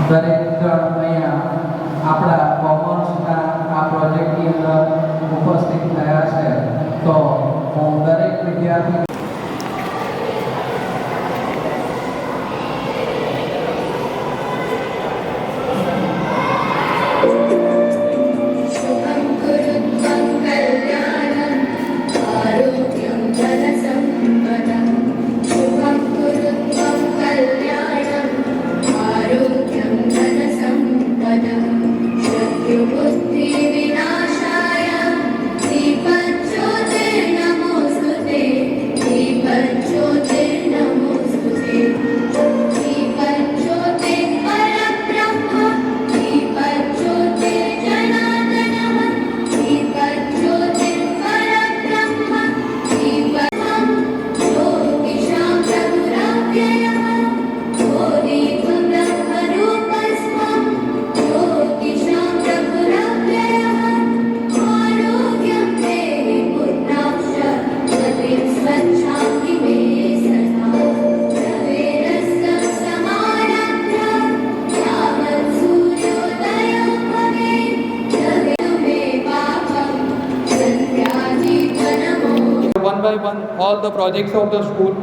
દરેક જણ અહીંયા આપણા કોમર્સના આ પ્રોજેક્ટની અંદર ઉપસ્થિત થયા છે, તો હું દરેક વિદ્યાર્થી one by one all the projects of the school,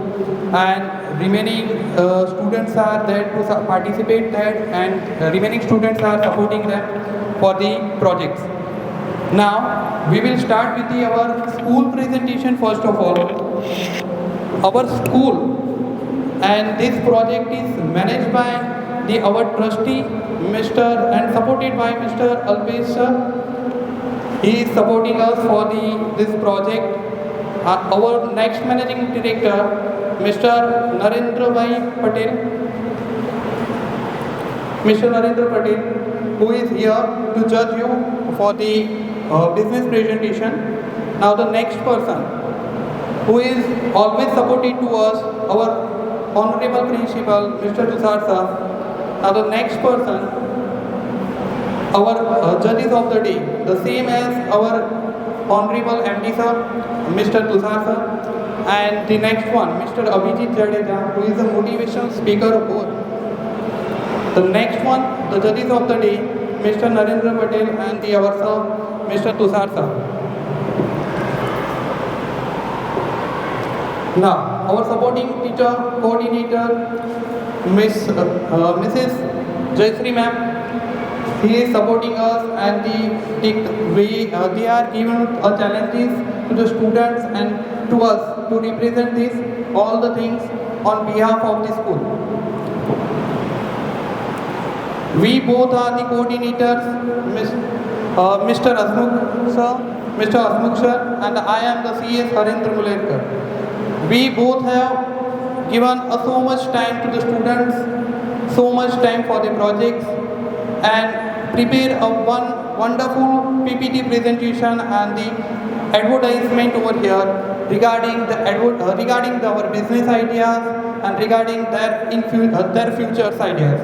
and remaining students are there to participate that, and remaining students are supporting them for the projects. Now we will start with our school presentation. First of all, our school and this project is managed by our trustee Mr. and supported by Mr. Alpesh sir. He is supporting us for this project. Our next managing director, Mr. Narendra Patel, who is here to judge you for the business presentation. Now the next person who is always supported to us, our honorable principal, Mr. Tushar sir. Now the next person, our judges of the day, the same as our honorable MD sir, Mr. Tushar sir, and the next one, Mr. Abhijit Jadeja, who is the motivational speaker of both. The next one, the judges of the day, Mr. Narendra Patel and our sir, Mr. Tushar sir. Now, our supporting teacher, coordinator, Mrs. Jayashree ma'am. He is supporting us, and they are given challenges to the students and to us to represent all the things on behalf of the school. We both are the coordinators, Mr. Asmukh sir, and I am the CS Harendra Mulekar. We both have given so much time to the students, so much time for the projects, and prepare a wonderful PPT presentation and the advertisement over here regarding our business ideas and regarding their futures ideas.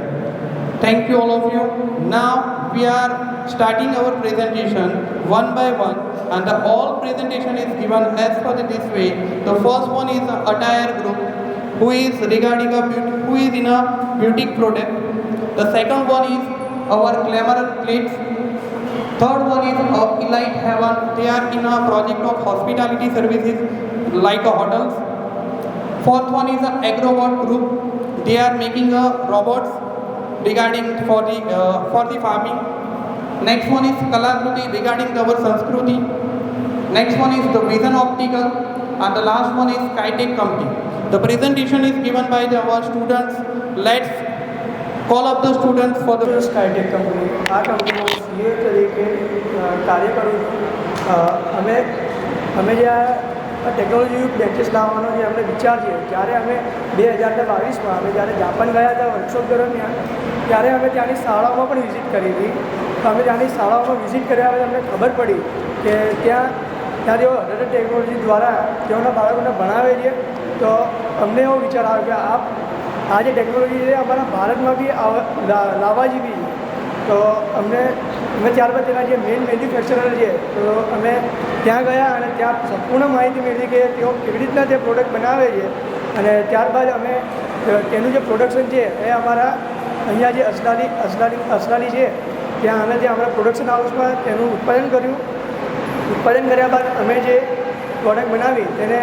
Thank you all of you. Now we are starting our presentation one by one, and all presentation is given as per this way. The first one is the attire group, who is in a beauty product. The second one is our glamour plates. Third one is Elite Heaven. They are in a project of hospitality services like hotels. Fourth one is the Agrobot group. They are making robots regarding for the farming. Next one is Kalakruti regarding our Sanskruti. Next one is the Vision Optical, and the last one is Skytech company. The presentation is given by our students. Let's call up the students for the Skytech company. આ કંપનીમાં CA તરીકે કાર્ય કરું છું. અમે જે આ technology batches લાવવાનો જે અમને વિચાર છે, ત્યારે અમે 2022માં અમે જ્યારે જાપાન ગયા હતા વર્કશોપ દરમિયાન, ત્યારે અમે ત્યાંની શાળાઓમાં પણ વિઝિટ કરી હતી. અમે ત્યાંની શાળાઓમાં વિઝિટ કર્યા પછી અમને ખબર પડી કે ત્યાં તેઓ અડલ્ટ ટેકનોલોજી દ્વારા તેઓના બાળકોને ભણાવે છે. તો અમને એવો વિચાર આવ્યો કે આ જે ટેકનોલોજી છે અમારા ભારતમાં બી લાવવા જેવી છે. તો અમે ત્યારબાદ તેના જે મેઇન મેન્યુફેક્ચરર છે તો અમે ત્યાં ગયા અને ત્યાં સંપૂર્ણ માહિતી મેળવી કે તેઓ કેવી રીતના તે પ્રોડક્ટ બનાવે છે, અને ત્યારબાદ અમે તેનું જે પ્રોડક્શન છે એ અમારા અહીંયા જે અસલાલી છે ત્યાં અમે પ્રોડક્શન હાઉસમાં તેનું ઉત્પાદન કર્યું. ઉત્પાદન કર્યા બાદ અમે જે પ્રોડક્ટ બનાવી તેને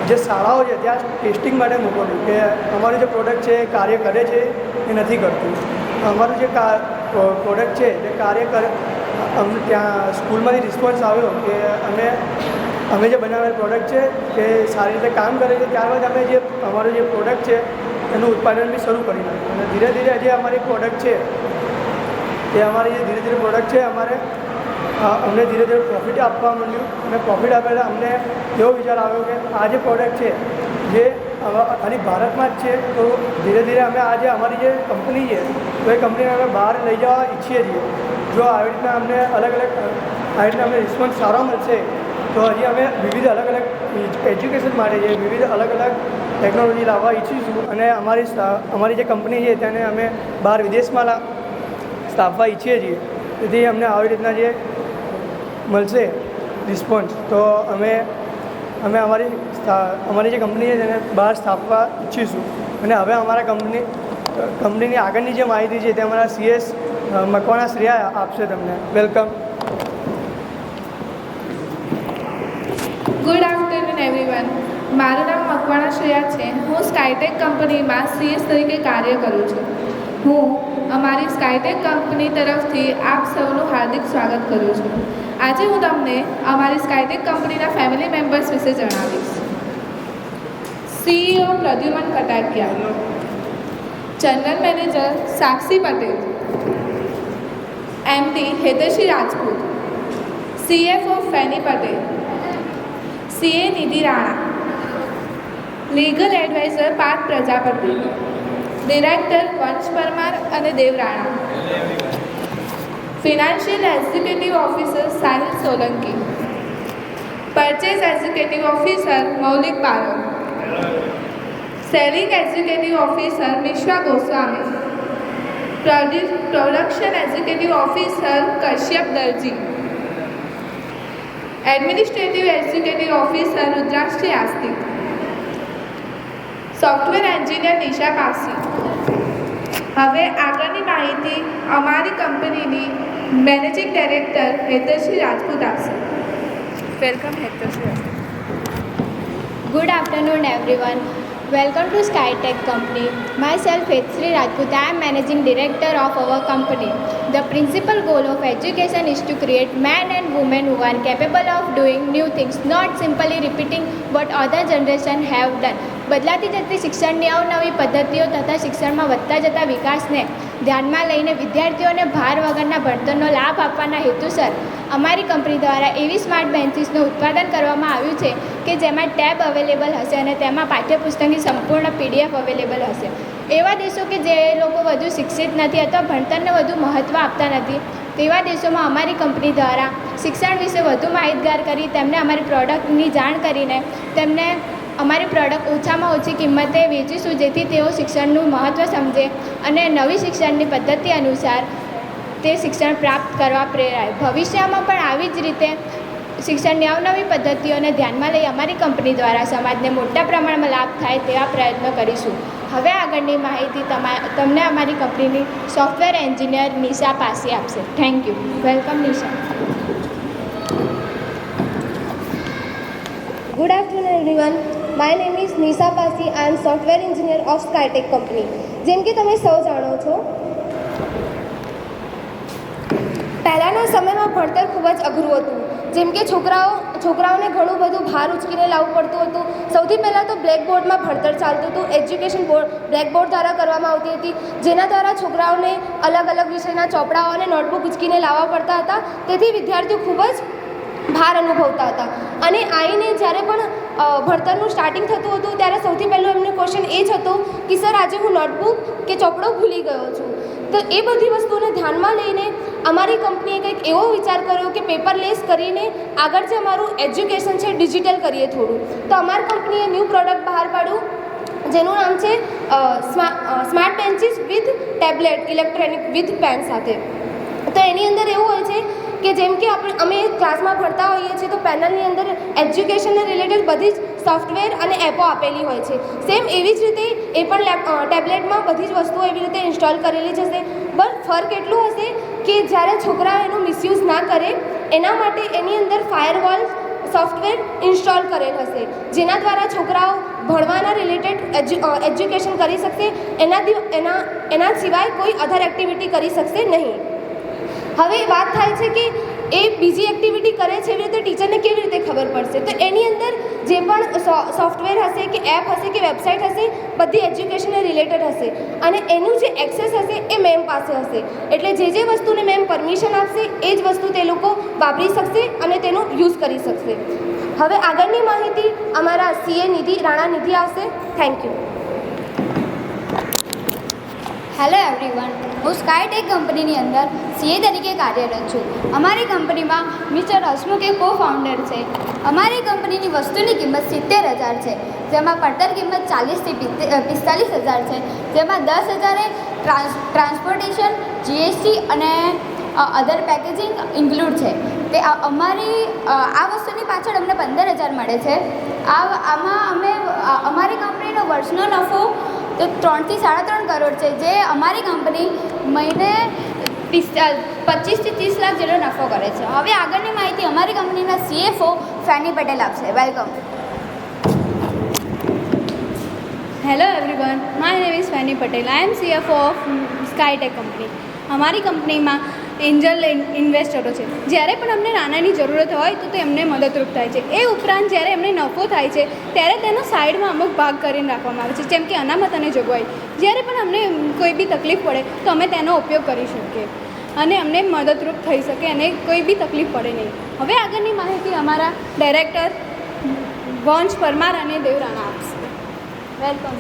જે શાળાઓ છે ત્યાં ટેસ્ટિંગ માટે મોકલ્યું કે અમારું જે પ્રોડક્ટ છે એ કાર્ય કરે છે એ નથી કરતું. અમારું જે પ્રોડક્ટ છે તે કાર્ય કરે. અમને ત્યાં સ્કૂલમાંથી રિસ્પોન્સ આવ્યો કે અમે જે બનાવેલ પ્રોડક્ટ છે તે સારી રીતે કામ કરે છે. ત્યારબાદ અમે જે અમારું જે પ્રોડક્ટ છે એનું ઉત્પાદન બી શરૂ કરી નાખ્યું અને ધીરે ધીરે જે અમારી પ્રોડક્ટ છે તે અમારી જે ધીરે ધીરે પ્રોડક્ટ છે અમને ધીરે ધીરે પ્રોફિટ આપવા માંડ્યું. અને પ્રોફિટ આપેલા અમને એવો વિચાર આવ્યો કે આ જે પ્રોડક્ટ છે જે ખાલી ભારતમાં જ છે તો ધીરે ધીરે અમે આજે અમારી જે કંપની છે તો એ કંપનીને અમે બહાર લઈ જવા ઈચ્છીએ છીએ. જો આવી રીતના અમને અમને રિસ્પોન્સ સારો મળશે તો હજી અમે વિવિધ અલગ અલગ એજ્યુકેશન માટે છે વિવિધ અલગ અલગ ટેકનોલોજી લાવવા ઈચ્છીશું અને અમારી જે કંપની છે તેને અમે બહાર વિદેશમાં સ્થાપવા ઈચ્છીએ છીએ. તેથી અમને આવી રીતના જે મળશે રિસ્પોન્સ તો અમે અમારી જે કંપની છે તેને બહાર સ્થાપવા ઈચ્છીશું. અને હવે અમારા કંપનીની આગળની જે માહિતી છે તે અમારા CS મકવાણા શ્રેયા આપશે તમને. વેલકમ. Good afternoon everyone. મારું નામ મકવાણા શ્રેયા છે. હું સ્કાયટેક કંપનીમાં CS તરીકે કાર્ય કરું છું. હું અમારી સ્કાયટેક કંપની તરફથી આપ સૌનું હાર્દિક સ્વાગત કરું છું. આજે હું તમને અમારી સ્કાયટેક કંપનીના ફેમિલી મેમ્બર્સ વિશે જણાવીશ. CEO Pradyuman Katakiya, general manager Sakshi Patel, MD Heteshri Rajput, CFO Feni Patel, CA Nidhi Rana, legal adviser Parth Prajapati, director Vansh Parmar અને Dev Rana, financial executive officer Sahil Solanki, purchase executive officer Maulik Parol, selling executive officer Mishra Goswami, production executive officer Kashyap Darji, administrative executive officer Rudrakshi Astik, software engineer Nisha Pasi. હવે આગળની માહિતી અમારી કંપનીની મેનેજિંગ ડાયરેક્ટર હેતેશ્રી રાજપૂત આપશે. Welcome હેતેશ્રી. Good afternoon everyone. Welcome to Skytech company. Myself Hetesri Rajput. I am managing director of our company. The principal goal of education is to create men and women who are capable of doing new things, not simply repeating what other generation have done. બદલાતી જતી શિક્ષણની અવનવી પદ્ધતિઓ તથા શિક્ષણમાં વધતા જતા વિકાસને ધ્યાનમાં લઈને વિદ્યાર્થીઓને ભાર વગરના ભણતરનો લાભ આપવાના હેતુસર અમારી કંપની દ્વારા એવી સ્માર્ટ બેન્ચીસનું ઉત્પાદન કરવામાં આવ્યું છે કે જેમાં ટેબ અવેલેબલ હશે અને તેમાં પાઠ્યપુસ્તકની સંપૂર્ણ PDF અવેલેબલ હશે. એવા દેશો કે જે લોકો વધુ શિક્ષિત નથી અથવા ભણતરને વધુ મહત્ત્વ આપતા નથી તેવા દેશોમાં અમારી કંપની દ્વારા શિક્ષણ વિશે વધુ માહિતગાર કરી તેમને અમારી પ્રોડક્ટની જાણ કરીને તેમને અમારી પ્રોડક્ટ ઓછામાં ઓછી કિંમતે વેચીશું, જેથી તેઓ શિક્ષણનું મહત્ત્વ સમજે અને નવી શિક્ષણની પદ્ધતિ અનુસાર તે શિક્ષણ પ્રાપ્ત કરવા પ્રેરાય. ભવિષ્યમાં પણ આવી જ રીતે શિક્ષણની અવનવી પદ્ધતિઓને ધ્યાનમાં લઈ અમારી કંપની દ્વારા સમાજને મોટા પ્રમાણમાં લાભ થાય તેવા પ્રયત્નો કરીશું. હવે આગળની માહિતી તમને અમારી કંપનીની સોફ્ટવેર એન્જિનિયર નિશા પાસી આપશે. Thank you. Welcome Nisha. Good afternoon everyone. My name is Nisha Pasi. I am software engineer of Skytech company. જેમ કે તમે સૌ જાણો છો, પહેલાંના સમયમાં ભણતર ખૂબ જ અઘરું હતું. જેમ કે છોકરાઓને ઘણું બધું ભાર ઉચકીને લાવવું પડતું હતું. સૌથી પહેલાં તો બ્લેકબોર્ડમાં ભણતર ચાલતું હતું. એજ્યુકેશન બ્લેકબોર્ડ દ્વારા કરવામાં આવતી હતી, જેના દ્વારા છોકરાઓને અલગ અલગ વિષયના ચોપડાઓ અને નોટબુક ઉચકીને લાવવા પડતા હતા. તેથી વિદ્યાર્થીઓ ખૂબ જ ભાર અનુભવતા હતા. અને આવીને જ્યારે પણ ભણતરનું સ્ટાર્ટિંગ થતું હતું ત્યારે સૌથી પહેલો એમનો ક્વેશ્ચન એ જ હતો કે સર આજે હું નોટબુક કે ચોપડો ભૂલી ગયો છું. તો એ બધી વસ્તુને ધ્યાનમાં લઈને અમારી કંપનીએ કંઈક એવો વિચાર કર્યો કે પેપરલેસ કરીને આગળ જે અમારું એજ્યુકેશન છે ડિજિટલ કરીએ થોડું. તો અમારી કંપનીએ ન્યૂ પ્રોડક્ટ બહાર પાડ્યું જેનું નામ છે smart benches with tablet electronic with pen સાથે. તો એની અંદર એવું હોય છે કે જેમ કે અમે ક્લાસમાં ભણતા હોઈએ છીએ તો પેનલની અંદર એજ્યુકેશનને રિલેટેડ બધી જ સોફ્ટવેર અને એપો આપેલી હોય છે. સેમ એવી જ રીતે એ પણ ટેબ્લેટમાં બધી જ વસ્તુઓ એવી રીતે ઇન્સ્ટોલ કરેલી જ હશે. બસ ફર્ક એટલું હશે કે જ્યારે છોકરાઓ એનો મિસયુઝ ના કરે એના માટે એની અંદર ફાયરવોલ સોફ્ટવેર ઇન્સ્ટોલ કરેલ હશે, જેના દ્વારા છોકરાઓ ભણવાના રિલેટેડ એજ્યુકેશન કરી શકશે. એના સિવાય કોઈ અધર એક્ટિવિટી કરી શકશે નહીં. હવે વાત થાય છે કે એ બીજી એક્ટિવિટી કરે છે એવી રીતે ટીચરને કેવી રીતે ખબર પડશે? તો એની અંદર જે પણ સોફ્ટવેર હશે કે એપ હશે કે વેબસાઇટ હશે બધી એજ્યુકેશનને રિલેટેડ હશે અને એનું જે એક્સેસ હશે એ મેમ પાસે હશે. એટલે જે વસ્તુને મેમ પરમિશન આપશે એ જ વસ્તુ તે લોકો વાપરી શકશે અને તેનો યુઝ કરી શકશે. હવે આગળની માહિતી અમારા સીએ રાણા નિધિ આવશે. Thank you. હેલો એવરીવન, હું સ્કાયટેક કંપનીની અંદર સીએ તરીકે કાર્યરત છું. અમારી કંપનીમાં મિસ્ટર હસમુખ એ કો ફાઉન્ડર છે. અમારી કંપનીની વસ્તુની કિંમત 70,000 છે, જેમાં પડતર કિંમત 40,000 થી 45,000 છે, જેમાં 10,000 એ ટ્રાન્સપોર્ટેશન, જીએસટી અને અધર પેકેજિંગ ઇન્ક્લુડ છે. તે અમારી આ વસ્તુની પાછળ અમને 15,000 મળે છે. આમાં અમે અમારી કંપનીનો વર્ષનો નફો તો 3 થી 3.5 કરોડ છે, જે અમારી કંપની મહિને 25 થી 30 લાખ જેટલો નફો કરે છે. હવે આગળની માહિતી અમારી કંપનીના CFO ફેની પટેલ આપશે. Welcome. Hello everyone, my name is Fanny Patel. I am CFO of Skytech company. અમારી કંપનીમાં એન્જલ ઇન્વેસ્ટરો છે. જ્યારે પણ અમને નાણાંની જરૂરત હોય તો એમને મદદરૂપ થાય છે. એ ઉપરાંત જ્યારે એમને નફો થાય છે ત્યારે તેનો સાઈડમાં અમુક ભાગ કરીને રાખવામાં આવે છે, જેમ કે અનામત અને જોગવાઈ. જ્યારે પણ અમને કોઈ બી તકલીફ પડે તો અમે તેનો ઉપયોગ કરી શકીએ અને અમને મદદરૂપ થઈ શકે અને કોઈ બી તકલીફ પડે નહીં. હવે આગળની માહિતી અમારા ડાયરેક્ટર વંશ પરમાર અને દેવ રાણા આપશે. Welcome.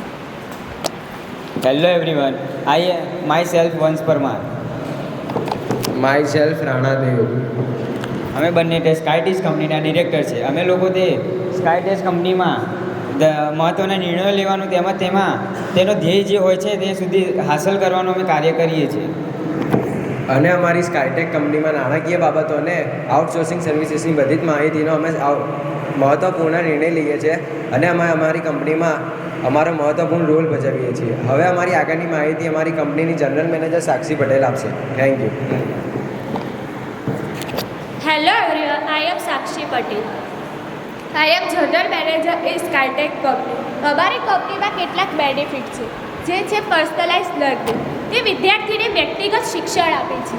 Hello everyone, I am myself Vansh Parmar. My Rana Dev. અમે બંને તે સ્કાયટેક કંપનીના ડિરેક્ટર છે. અમે લોકો તે સ્કાયટેક કંપનીમાં મહત્ત્વના નિર્ણયો લેવાનું તેમાં તેનો ધ્યેય જે હોય છે તે સુધી હાંસલ કરવાનું અમે કાર્ય કરીએ છીએ. અને અમારી સ્કાયટેક કંપનીમાં નાણાકીય બાબતો અને આઉટસોર્સિંગ સર્વિસીસની બધી જ માહિતીનો અમે મહત્ત્વપૂર્ણ નિર્ણય લઈએ છીએ અને અમે અમારી કંપનીમાં અમારો મહત્ત્વપૂર્ણ રોલ ભજવીએ છીએ. હવે અમારી આગળની માહિતી અમારી કંપનીની જનરલ મેનેજર સાક્ષી પટેલ આપશે. Thank you. Hello everyone, I am Sakshi Patel. I am General Manager in Skytech Company. અમારી કંપનીમાં કેટલાક બેનિફિટ છે, જે છે પર્સનલાઇઝ લર્નિંગ. તે વિદ્યાર્થીને વ્યક્તિગત શિક્ષણ આપે છે.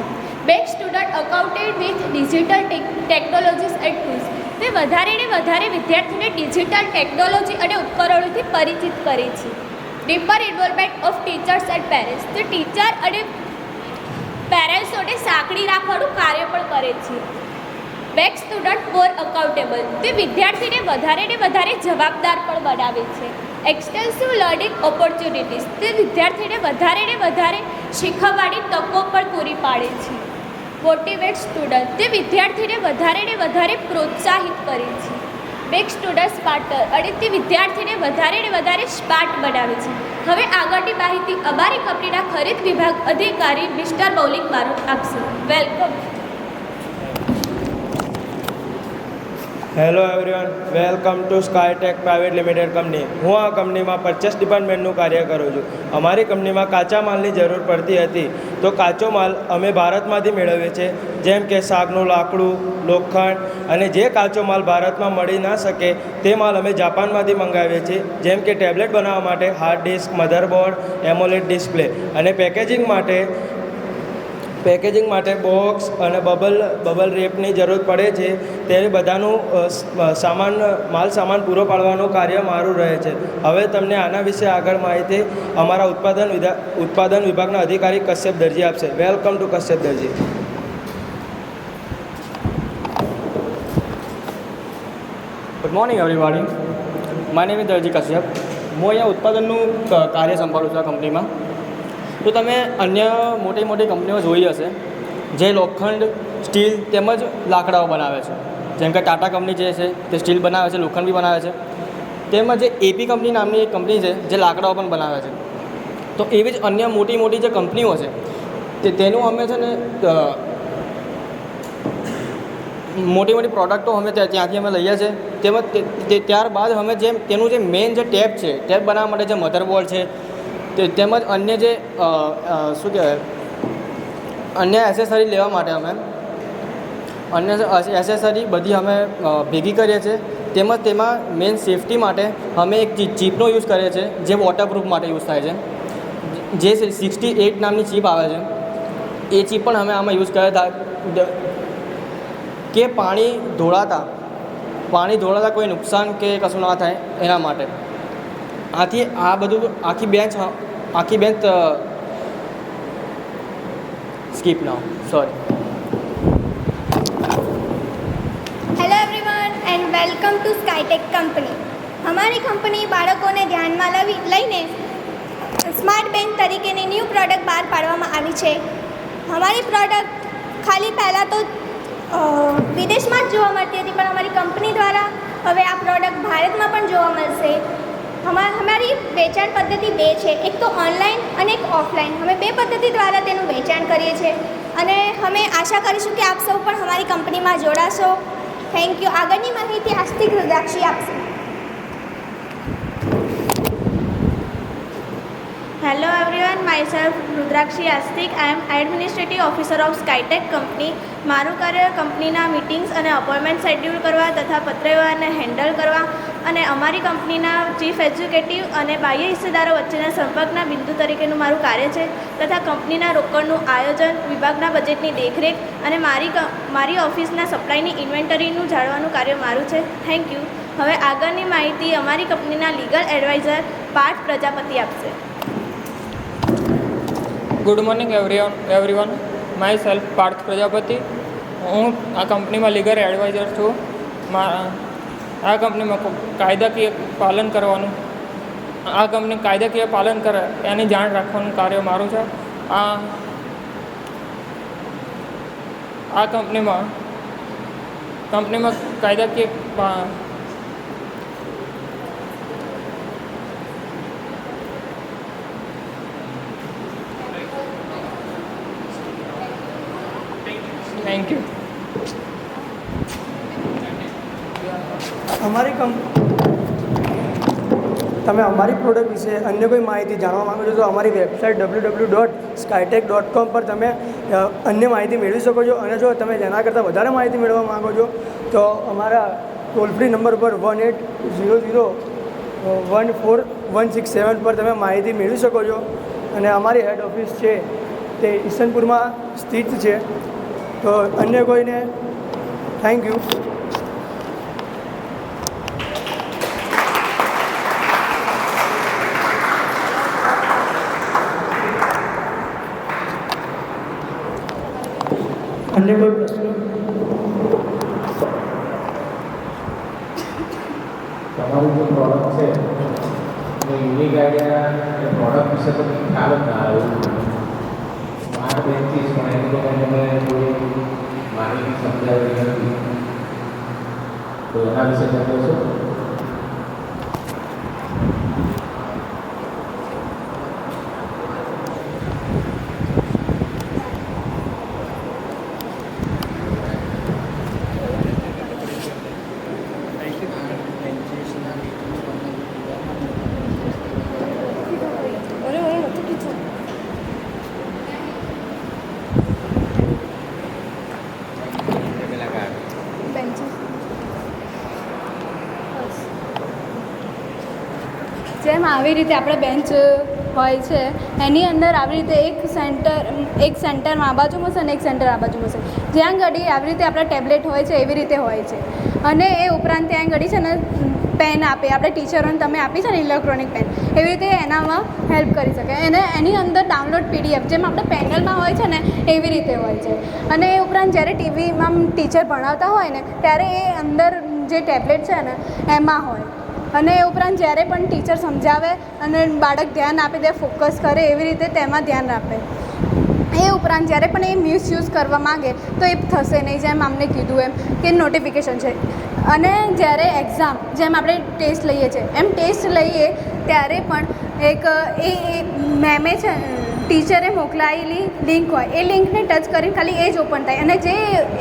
Back student accounted with digital technologies and tools. તે વધારે વિદ્યાર્થીને ડિજિટલ ટેકનોલોજી અને ઉપકરણોથી પરિચિત કરે છે. Dipper involvement of teachers and parents. તે ટીચર અને પેરેન્ટ્સોને સાંકળી રાખવાનું કાર્ય પણ કરે છે. બેક સ્ટુડન્ટ મોર અકાઉન્ટેબલ. તે વિદ્યાર્થીને વધારે જવાબદાર પણ બનાવે છે. Extensive learning opportunities. તે વિદ્યાર્થીને વધારે શીખવવાની તકો પણ પૂરી પાડે છે. Motivate student. તે વિદ્યાર્થીને વધારે પ્રોત્સાહિત કરે છે. Back student smarter. અને તે વિદ્યાર્થીને વધારે સ્માર્ટ બનાવે છે. હવે આગળની માહિતી અમારી કંપનીના ખરીદ વિભાગ અધિકારી મિસ્ટર મૌલિક બારોટ આપશે. Welcome. Hello everyone, welcome to Skytech private limited company. હું આ કંપનીમાં પરચેસ ડિપાર્ટમેન્ટનું કાર્ય કરું છું. અમારી કંપનીમાં કાચા માલની જરૂર પડતી હતી, તો કાચો માલ અમે ભારતમાંથી મેળવીએ છીએ, જેમ કે સાગનું લાકડું, લોખંડ અને જે કાચો માલ ભારતમાં મળી ના શકે તે માલ અમે જાપાનમાંથી મંગાવીએ છીએ, જેમ કે ટેબ્લેટ બનાવવા માટે hard disk, motherboard, AMOLED display અને પેકેજિંગ માટે બોક્સ અને બબલ રેપની જરૂર પડે છે. તે બધાનું માલ સામાન પૂરો પાડવાનું કાર્ય મારું રહે છે. હવે તમને આના વિશે આગળ માહિતી અમારા ઉત્પાદન વિભાગના અધિકારી કશ્યપ દરજી આપશે. Welcome to Kashyap Darji. Good morning everybody. My name is Darji Kashyap. હું અહીંયા ઉત્પાદનનું કાર્ય સંભાળું છું આ કંપનીમાં. તો તમે અન્ય મોટી કંપનીઓ જોઈ હશે જે લોખંડ, સ્ટીલ તેમજ લાકડાઓ બનાવે છે. જેમ કે ટાટા કંપની જે છે તે સ્ટીલ બનાવે છે, લોખંડ બી બનાવે છે. તેમજ જે એપી કંપની નામની એક કંપની છે જે લાકડાઓ પણ બનાવે છે. તો એવી જ અન્ય મોટી જે કંપનીઓ છે તેનું અમે છે ને મોટી મોટી પ્રોડક્ટો અમે ત્યાંથી અમે લઈએ છીએ. તેમજ ત્યારબાદ અમે તેનું જે મેઇન જે ટેપ છે, ટેપ બનાવવા માટે જે મધરબોર્ડ છે તેમજ અન્ય જે શું કહેવાય અન્ય એસેસરી લેવા માટે અમે અન્ય એસેસરી બધી અમે ભેગી કરીએ છીએ. તેમજ તેમાં મેઇન સેફટી માટે અમે એક ચીપનો યુઝ કરીએ છીએ જે વોટરપ્રૂફ માટે યુઝ થાય છે, જે 68 નામની ચીપ આવે છે. એ ચીપ પણ અમે આમાં યુઝ કર્યા હતા કે પાણી ધોળાતા કોઈ નુકસાન કે કશું ના થાય એના માટે. આથી આ બધું આખી bench skip now sorry. Hello everyone and welcome to Skytech company. અમારી કંપની બાળકોને ધ્યાનમાં લઈને સ્માર્ટ બેન્ચ તરીકેની ન્યૂ પ્રોડક્ટ બહાર પાડવામાં આવી છે. અમારી પ્રોડક્ટ ખાલી પહેલાં તો વિદેશમાં જ જોવા મળતી હતી, પણ અમારી કંપની દ્વારા હવે આ પ્રોડક્ટ ભારતમાં પણ જોવા મળશે. અમારી વેચાણ પદ્ધતિ 2 છે, એક તો ઓનલાઈન અને એક ઓફલાઈન. અમે 2 પદ્ધતિ દ્વારા તેનું વેચાણ કરીએ છીએ અને અમે આશા કરીશું કે આપ સૌ પણ અમારી કંપનીમાં જોડાશો. Thank you. આગળની માહિતી આસ્તિક રુદ્રાક્ષી આપશે. Hello everyone, myself Rudrakshi Astik. I am Administrative Officer of Skytech Company. મારું કાર્ય કંપનીના મીટિંગ્સ અને અપોઇન્ટમેન્ટ શેડ્યુલ કરવા તથા પત્રવ્યવહારને હેન્ડલ કરવા અને અમારી કંપનીના ચીફ એક્ઝિક્યુટિવ અને બાહ્ય હિસ્સેદારો વચ્ચેના સંપર્કના બિંદુ તરીકેનું મારું કાર્ય છે તથા કંપનીના રોકડનું આયોજન, વિભાગના બજેટની દેખરેખ અને મારી ઓફિસના સપ્લાયની ઇન્વેન્ટરીનું જાળવાનું કાર્ય મારું છે. Thank you. હવે આગળની માહિતી અમારી કંપનીના લીગલ એડવાઇઝર પાર્થ પ્રજાપતિ આપશે. Good morning everyone. Myself Parth Prajapati. હું આ કંપનીમાં લીગલ એડવાઇઝર છું. આ કંપનીમાં કાયદાકીય પાલન કરવાનું, આ કંપની કાયદાકીય પાલન કરે એની જાણ રાખવાનું કાર્ય મારું છે. આ કંપનીમાં કાયદાકીય થેન્ક યુ. તમે અમારી પ્રોડક્ટ વિશે અન્ય કોઈ માહિતી જાણવા માગો છો તો અમારી વેબસાઇટ www.skytech.com પર તમે અન્ય માહિતી મેળવી શકો છો. અને જો તમે એના કરતાં વધારે માહિતી મેળવવા માગો છો તો અમારા ટોલ ફ્રી નંબર પર 1800-14167 પર તમે માહિતી મેળવી શકો છો. અને અમારી હેડ ઓફિસ છે તે ઈસનપુરમાં સ્થિત છે. તો અન્ય કોઈને થેન્ક યુ. અન્ય કોઈ પ્રશ્નો? તમારું જે પ્રોડક્ટ છે એ યુનિક આઈડિયા પ્રોડક્ટ વિશે તો ખ્યાલ જ ના આવ્યો. સ્માર્ટ બેન્ચીસ પણ એની તો તમે કોઈ માહિતી સમજાવી નથી, તો એના વિશે જણાવશો? જેમ આવી રીતે આપણે બેન્ચ હોય છે એની અંદર આવી રીતે એક સેન્ટરમાં આ બાજુ મળશે અને એક સેન્ટર આ બાજુ મળશે. જ્યાં ઘડી આવી રીતે આપણા ટેબ્લેટ હોય છે એવી રીતે હોય છે. અને એ ઉપરાંત ત્યાં ઘડી છે ને પેન આપે, આપણે ટીચરોને તમે આપી છે ને ઇલેક્ટ્રોનિક પેન, એવી રીતે એનામાં હેલ્પ કરી શકે. અને એની અંદર ડાઉનલોડ PDF જેમ આપણે પેનલમાં હોય છે ને એવી રીતે હોય છે. અને એ ઉપરાંત જ્યારે ટીવીમાં ટીચર ભણાવતા હોય ને ત્યારે એ અંદર જે ટેબ્લેટ છે ને એમાં હોય. અને એ ઉપરાંત જ્યારે પણ ટીચર સમજાવે અને બાળક ધ્યાન આપી દે, ફોકસ કરે એવી રીતે તેમાં ધ્યાન આપે. એ ઉપરાંત જ્યારે પણ એ મિસયુઝ કરવા માગે તો એ થશે નહીં, જેમ અમને કીધું એમ કે નોટિફિકેશન છે. અને જ્યારે એક્ઝામ જેમ આપણે ટેસ્ટ લઈએ છીએ એમ ટેસ્ટ લઈએ ત્યારે પણ એક એ મેમે છે ટીચરે મોકલાયેલી લિંક હોય એ લિંકને ટચ કરીને ખાલી એ જ ઓપન થાય અને જે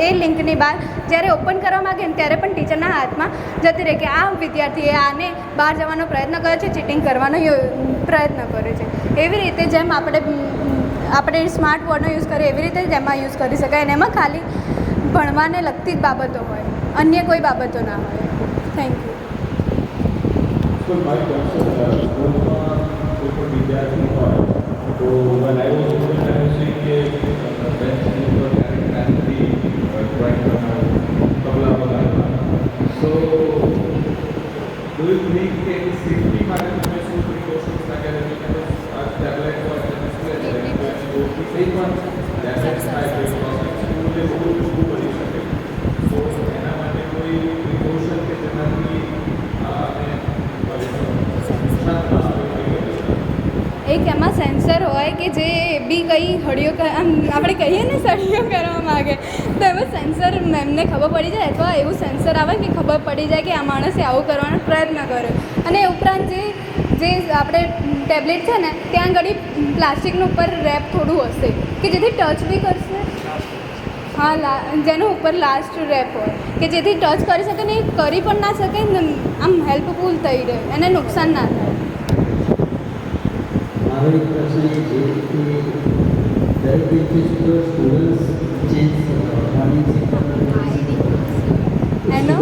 એ લિંકની બહાર જ્યારે ઓપન કરવા માગે ને ત્યારે પણ ટીચરના હાથમાં જતી રહે કે આ વિદ્યાર્થીએ આને બહાર જવાનો પ્રયત્ન કર્યો છે, ચીટિંગ કરવાનો પ્રયત્ન કર્યો છે. એવી રીતે જેમ આપણે સ્માર્ટ બોર્ડનો યુઝ કરીએ એવી રીતે જ એમાં યુઝ કરી શકાય અને એમાં ખાલી ભણવાને લગતી જ બાબતો હોય, અન્ય કોઈ બાબતો ના હોય. Thank you. So my question is, સ્કૂલમાં કોઈ પણ વિદ્યાર્થી હોય તો when I was student, I was saying કે બેન્ચની ઉપર ક્યારેક ડ્રોઈંગ બનાવવું, તબલા બનાવવા. So do you think કે સેફટી માટે તમે શું પ્રિકોશન્સ લાગે છે? આ ટેબ્લેટ હોય ડિસ્પ્લે છે તો એક વાર ટેબ્લેટ થાય તો સ્કૂલે બહુ બની શકે. તો એના માટે કોઈ પ્રિકોશન કે જેનાથી એક એમાં સેન્સર હોય કે જે બી કંઈ હળીઓ આપણે કહીએ ને સળીઓ કરવા માગે તો એમાં સેન્સર મેમને ખબર પડી જાય અથવા એવું સેન્સર આવે કે ખબર પડી જાય કે આ માણસે આવું કરવાનો પ્રયત્ન કર્યો. અને એ ઉપરાંત જે આપણે ટેબ્લેટ છે ને ત્યાં આગળ પ્લાસ્ટિકનું ઉપર રેપ થોડું હશે કે જેથી ટચ બી કરશે. હા, જેનું ઉપર લાસ્ટ રેપ હોય કે જેથી ટચ કરી શકે ને કરી પણ ના શકે ને આમ હેલ્પફુલ થઈ રહે, એને નુકસાન ના થાય. મારો એક પ્રશ્ન એ છે કે દરેક દિવસે સ્ટુડન્ટ્સ ચેન્જ મોર્નિંગ એનો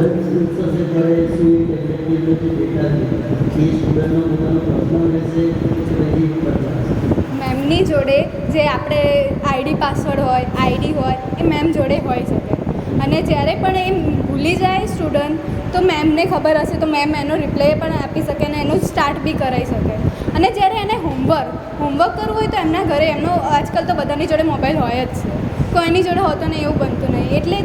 મેમની જોડે જે આપણે આઈડી પાસવર્ડ હોય, આઈડી હોય એ મેમ જોડે હોઈ શકે અને જ્યારે પણ એ ભૂલી જાય સ્ટુડન્ટ તો મેમને ખબર હશે તો મેમ એનો રિપ્લાય પણ આપી શકે અને એનું સ્ટાર્ટ બી કરાવી શકે. અને જ્યારે એને હોમવર્ક કરવું હોય તો એમના ઘરે એમનો આજકાલ તો બધાની જોડે મોબાઈલ હોય જ છે, કોઈની જોડે હોતો નહીં એવું બનતું નહીં, એટલે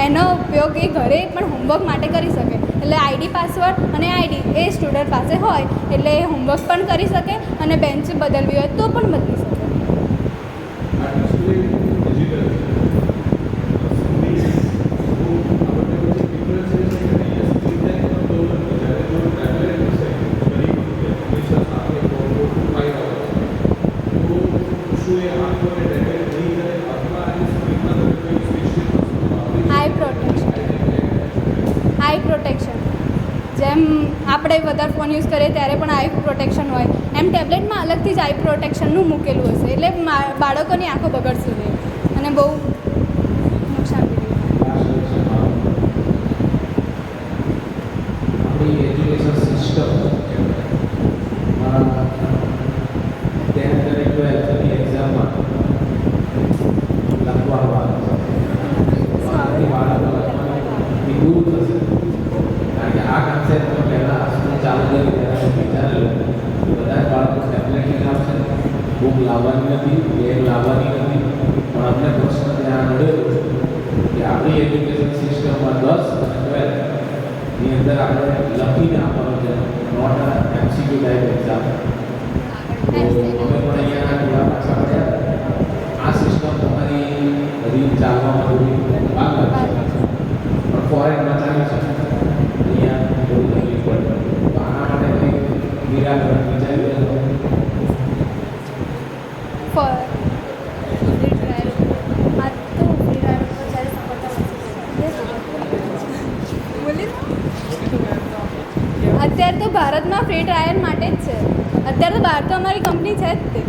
એનો ઉપયોગ એ ઘરે પણ હોમવર્ક માટે કરી શકે. એટલે આઈડી પાસવર્ડ અને આઈડી એ સ્ટુડન્ટ પાસે હોય એટલે એ હોમવર્ક પણ કરી શકે અને બેન્ચ બદલવી હોય તો પણ બદલી શકે. આઈ પ્રોટેક્શન જેમ આપણે વધારે ફોન યુઝ કરીએ ત્યારે પણ આઈ પ્રોટેક્શન હોય એમ ટેબ્લેટમાં અલગથી જ આઈ પ્રોટેક્શનનું મૂકેલું હશે એટલે બાળકોની આંખો બગડશે નહીં અને બહુ નુકસાન બી આપણી એજ્યુકેશન સિસ્ટમ ટેન્થ અને ટ્વેલ્થની એક્ઝામમાં લખવાનું આવે છે. બાળકો લખવાની દૂર થશે કારણ કે આ કન્સેપ્ટ તો પહેલાં સ્કૂલ ચાલુ કરી ત્યારે વિચારેલું બધા બાળકો ટેબ્લેટ લઈને આવશે, બુક લાવવાની નથી, બેગ લાવવાની નથી. પણ અમને પ્રશ્ન ત્યાં નડેલો કે આપણી એજ્યુકેશન સિસ્ટમમાં 10 અને 12ની અંદર આપણે લખીને આપવાનું છે, નોટ MCQ ટાઈપ એક્ઝામ. તો અમે પણ અહીંયાના થોડા પાછા પડ્યા. આ સિસ્ટમ તમારી રીત ચાલવામાં થોડી ભાગ લાગશે પણ ફોરેનમાં ચાલી છે, અહીંયા થોડી તકલીફ પડે. તો આના માટે કંઈક નિરાકરણ વિચાર્યું અત્યારે તો ભારતમાં ફ્રી ટ્રાયલ માટે જ છે. અત્યારે તો બહાર તો અમારી કંપની છે જ તે.